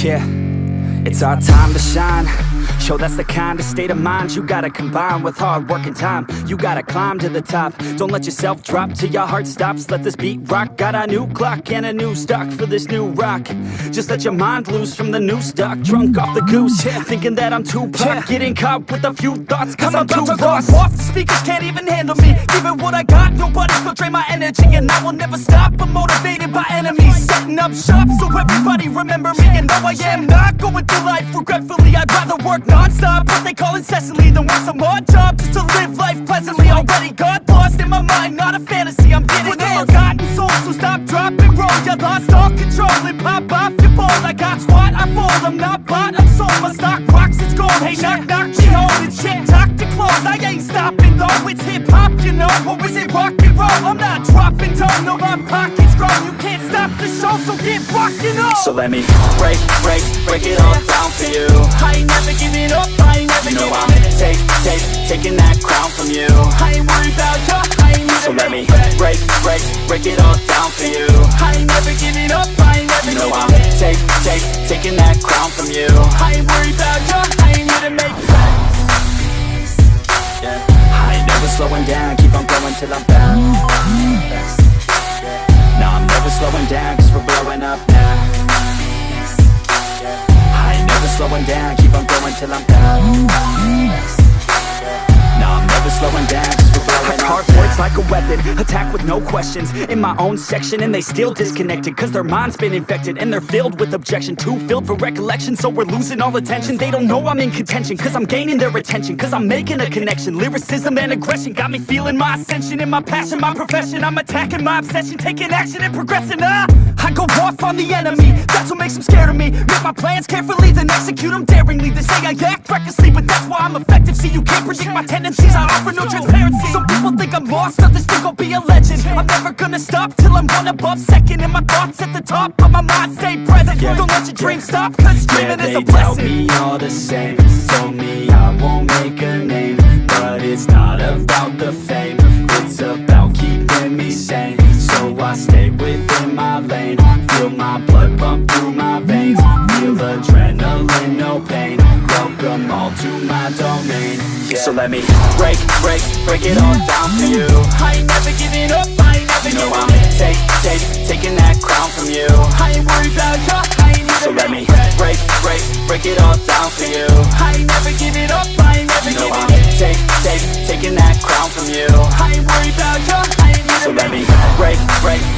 Yeah, it's our time to shine. Yo, that's the kind of state of mind you gotta combine with hard work and time. You gotta climb to the top. Don't let yourself drop till your heart stops. Let this beat rock. Got a new clock and a new stock for this new rock. Just let your mind loose from the new stock. Drunk off the goose, yeah. Thinking that I'm too pop, yeah. Getting caught with a few thoughts, cause I'm too lost. Off the speakers can't even handle me. Give it what I got, nobody's gonna drain my energy. And I will never stop, I'm motivated by enemies. Setting up shop so everybody remember me. And no, I am not going through life regretfully. I'd rather work non-stop, what they call incessantly, than work some odd job just to live life pleasantly. Already got lost in my mind, not a fantasy, I'm getting ill. Forgotten soul, so stop, drop, and roll. You lost all control and pop off your ball. I got squat, I fall, I'm not bought, I'm sold. My stock rocks, it's gold. Hey, knock, knock, she home. It's shit, talk to close. I ain't stopping though, it's hip-hop, you know. Or is it rock and roll? I'm not dropping tone, no, my pocket's grown. You can't stop the show, so get rockin' on. So let me break it all down for you. I ain't never giving up, I ain't never giving up. Taking that crown from you. I ain't worried about you, I ain't never. So let me break it all down for you. I ain't never giving up, I ain't never giving up. Taking that crown from you. I ain't worried about you, I ain't here to make friends. Yeah. I ain't never slowing down, keep on going till I'm found. No, I'm never slowing down, cause we're blowing up now. I ain't never slowing down, keep on going till I'm down. No, I'm never slowing down, cause we're blowing up. Hard words like a weapon, attack with no questions. In my own section and they still disconnected, cause their mind's been infected and they're filled with objection. Too filled for recollection, so we're losing all attention. They don't know I'm in contention, cause I'm gaining their attention. Cause I'm making a connection, lyricism and aggression got me feeling my ascension. In my passion, my profession, I'm attacking my obsession. Taking action and progressing, I go off on the enemy, that's what makes them scared of me. Make my plans carefully, then execute them daringly. They say I act recklessly, but that's why I'm effective. See, you can't predict my tendencies, I offer no transparency. Some people think I'm lost, others think I'll be a legend. I'm never gonna stop till I'm one above second. And my thoughts at the top, but my mind stay present. Don't let your dreams stop, cause dreaming is a blessing. They tell me all the same, told me I won't make a name. But it's not about the fame, it's about keeping me sane. So I stay within my lane, feel my blood pump through my veins. Feel adrenaline, no pain, welcome all to my domain. So let me break it all down for you. I ain't never giving up, I ain't never giving up. I'm taking that crown from you. I ain't worried about you, I ain't never. So let me break it all down for you. I ain't never giving up, I ain't never giving up. I'm taking that crown from you. I ain't worried about you, I ain't never. So let me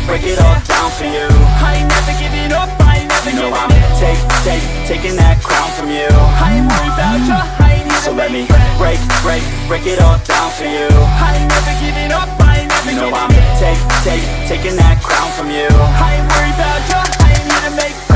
break it all down for you. I ain't never giving up, I ain't never giving up. I'm taking that crown from you. I ain't worried about you, I ain't never. So let me break it all down for you. I ain't never giving up, I ain't never giving up. I'm taking that crown from you. I ain't worried about you, I ain't here to make friends.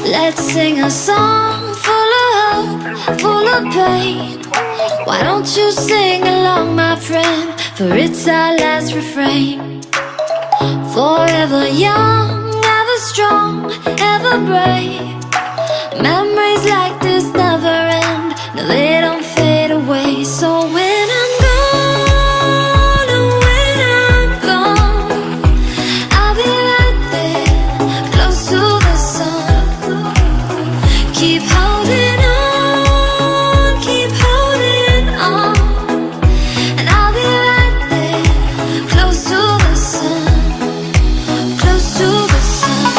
Let's sing a song full of hope, full of pain. Why don't you sing along, my friend? For it's our last refrain. Forever young, ever strong, ever brave. Memories like this never end, no, they don't fade away. So when I'm gone, oh, when I'm gone, I'll be right there, close to the sun. Keep holding on, and I'll be right there, close to the sun, close to the sun.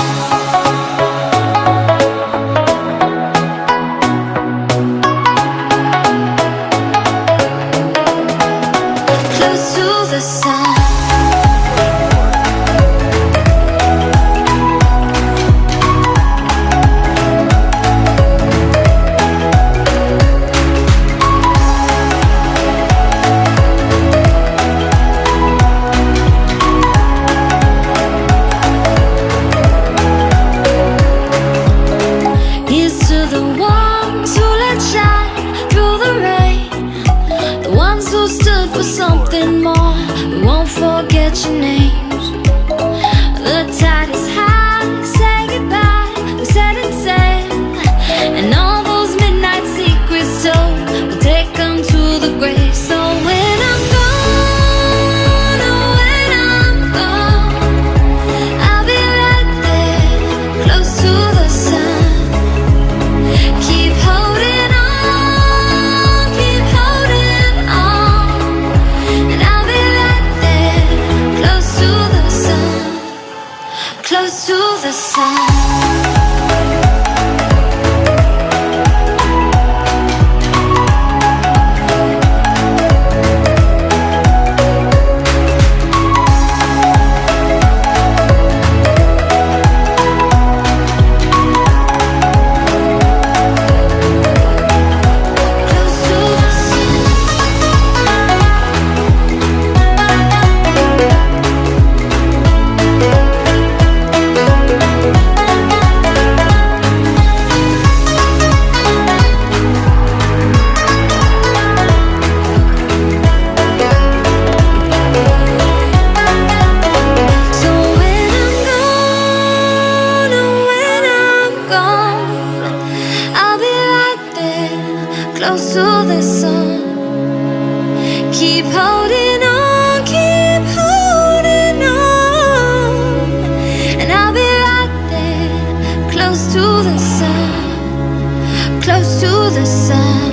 forget your names. The tide is high, say goodbye. We said and said, and all those midnight secrets told, we'll take them to the grave. So when I'm gone, oh, when I'm gone, I'll be right there, close to the sun. Keep holding on, keep holding on, and I'll be right there, close to the sun, close to the sun. Close to the sun. Keep holding on, keep holding on, and I'll be right there, close to the sun, close to the sun.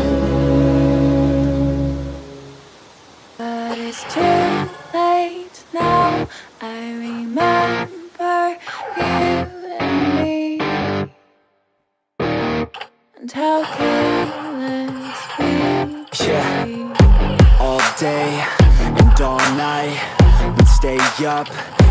But it's too late now. I remember you and me, and how careless we Yeah, all day and all night, we'd stay up,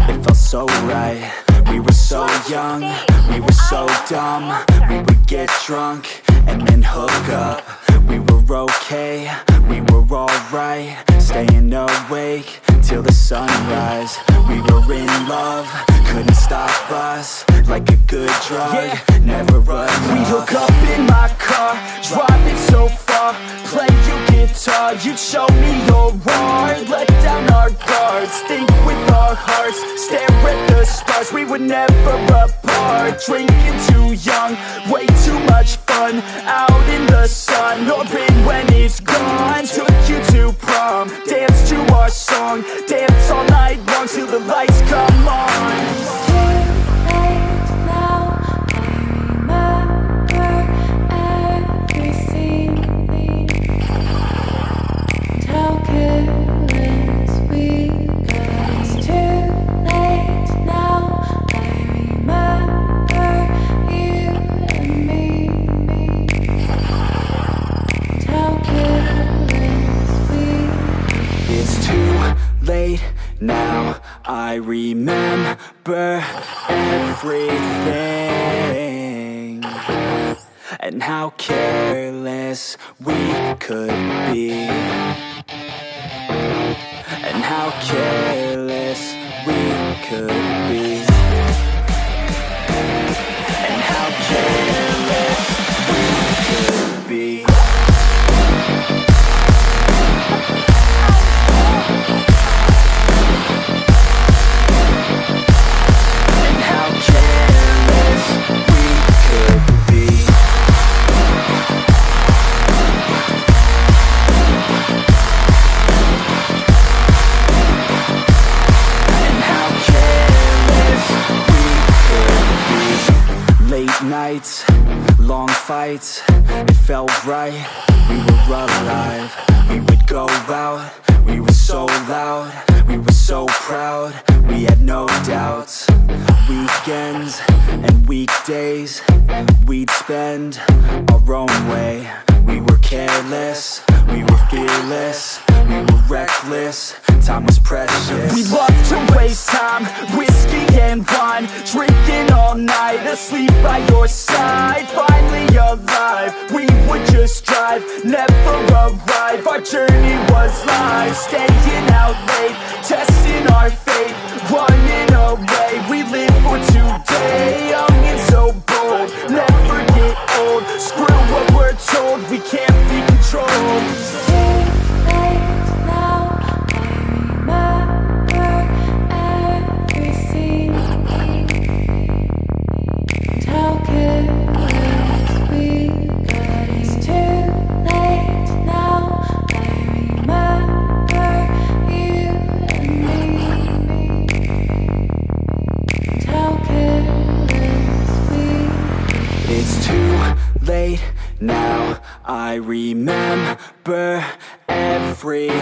it felt so right. We were so young, we were so dumb. We would get drunk and then hook up. We were okay, we were alright, staying awake till the sunrise. We were in love, couldn't stop us, like a good drug, never enough. We hook up in my car, driving so far, play your guitar, you'd show me your art. Let down our guards, think with our hearts, stare at the stars. We were never apart, drinking too young, way too much fun, out in the sun, hoping when it's gone. Took you to prom, dance to our song, dance all night long till the lights come on. Now I remember everything, and how careless we could be, and how careless we could be, and how careless we could be. Nights, long fights, it felt right, we were alive. We would go out, we were so loud, we were so proud, we had no doubts. Weekends and weekdays, we'd spend our own way. We were careless, we were fearless, we were reckless, time was precious. We loved to waste time, whiskey and wine, drinking all night, asleep by your side. Finally alive, we would just drive, never arrive. Our journey was live, staying out late, testing our fate, running away. We live for today, young and so bold, never get old. Screw what we're told, we can't be controlled. It's too late now. I remember It's too late now, I remember everything,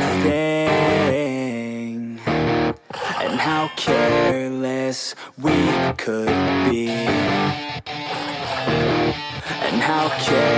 and how careless we could be, and how careless